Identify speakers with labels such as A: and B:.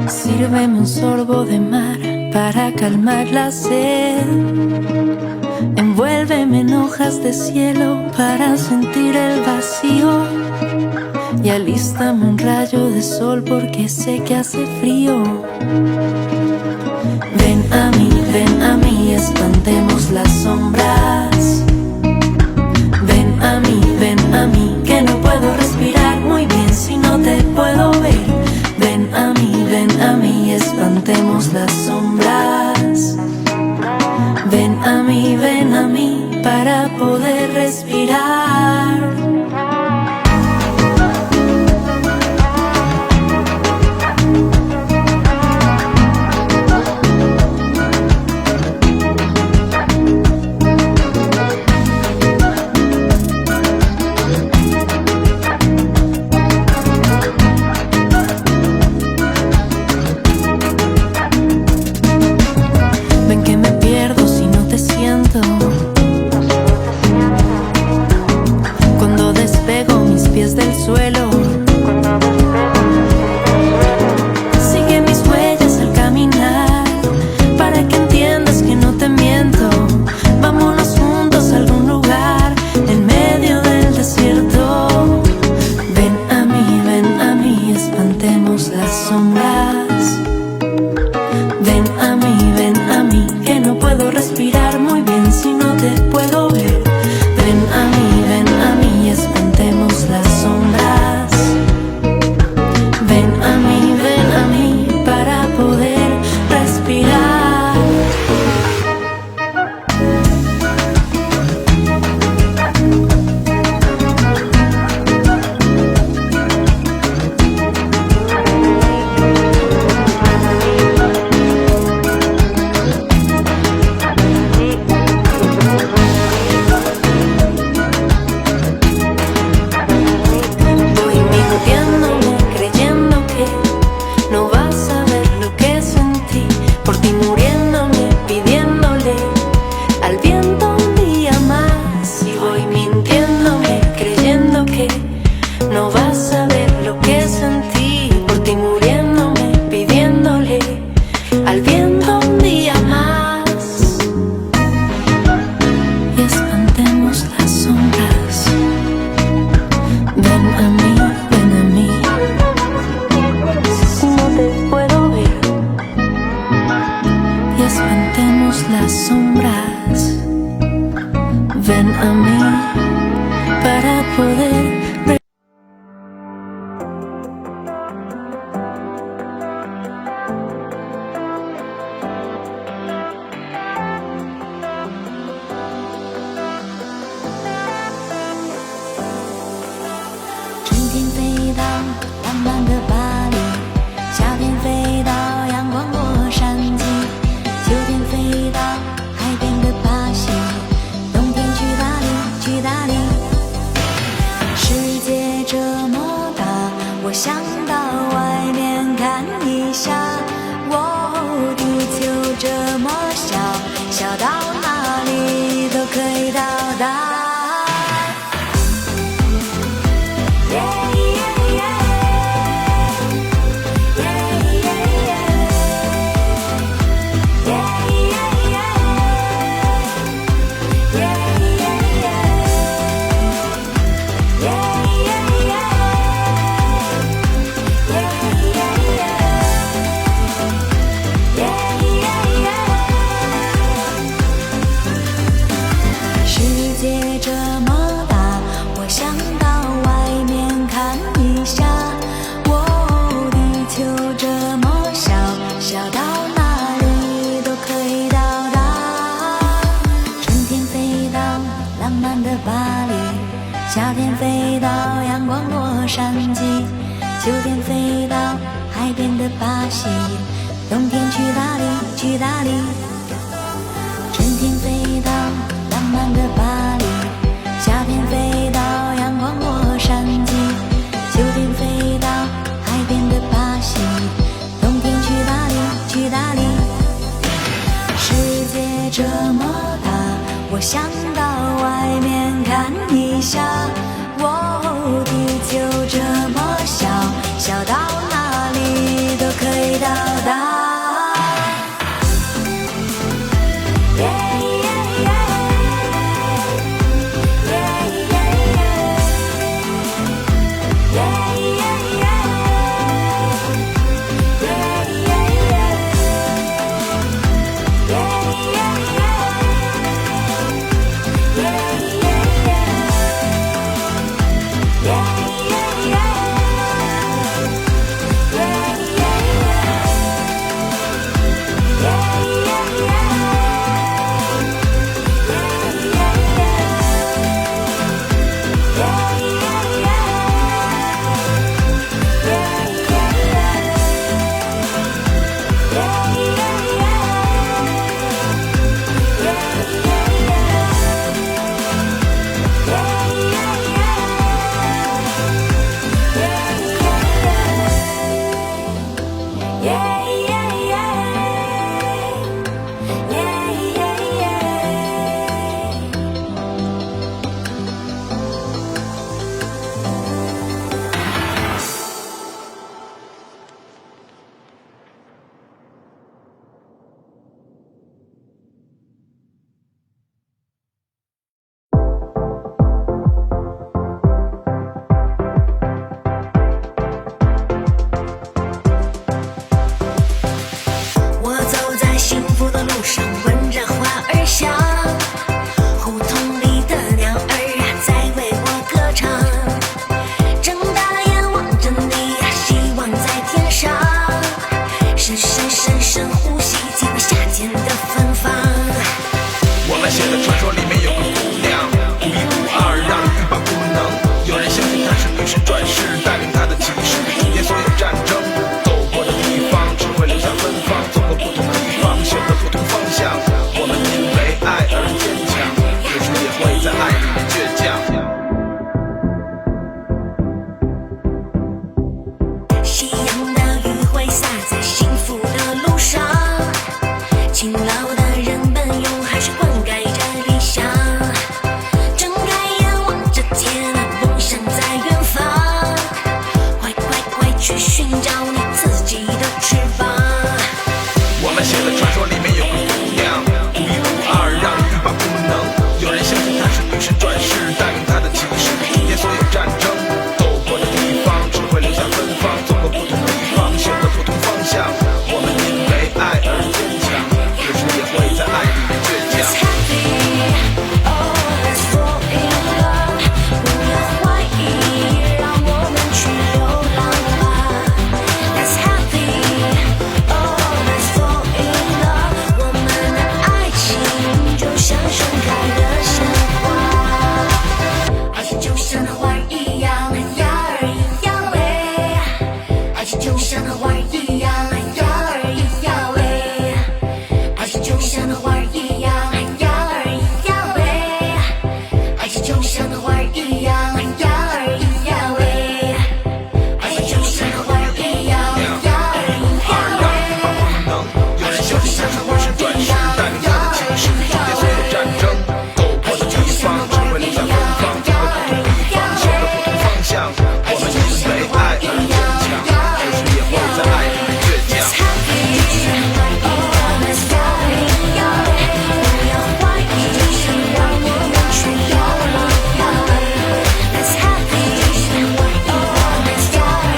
A: Sírveme un sorbo de mar para calmar la sed. Envuélveme en hojas de cielo para sentir el vacío. Y alístame un rayo de sol porque sé que hace frío. Ven a mí, espantemos las sombras. Ven a mí, que no puedo respirar muy bien si no te puedo ver. Ven a mí, espantemos las sombras. Ven a mí, para poder respirar. Cuando despego mis pies del suelo, sigue mis huellas al caminar, para que entiendas que no te miento. Vámonos juntos a algún lugar en medio del desierto. Ven a mí, espantemos las sombras. Ven a mí, que no puedo respirar muy bien si no te puedo ver. Ven a mí, espantemos las sombras. Ven a mí, para poder respirar. No vas a ver lo que sentí, por ti muriéndome, pidiéndole al viento un día más. Y espantemos las sombras. Ven a mí, si no te puedo ver. Y espantemos las sombras. Ven a mí, para poder
B: 我想到外面看一下，哦，地球这么小，小到哪里都可以到达。夏天飞到阳光洛杉矶，秋天飞到海边的巴西，冬天去哪里？去哪里？春天飞到浪漫的巴黎，夏天飞到阳光洛杉矶，秋天飞到海边的巴西，冬天去哪里？去哪里？世界这么大，我想到外面看一下，哦，地球这么小，小到哪里都可以到。
C: 我们写的传说里面有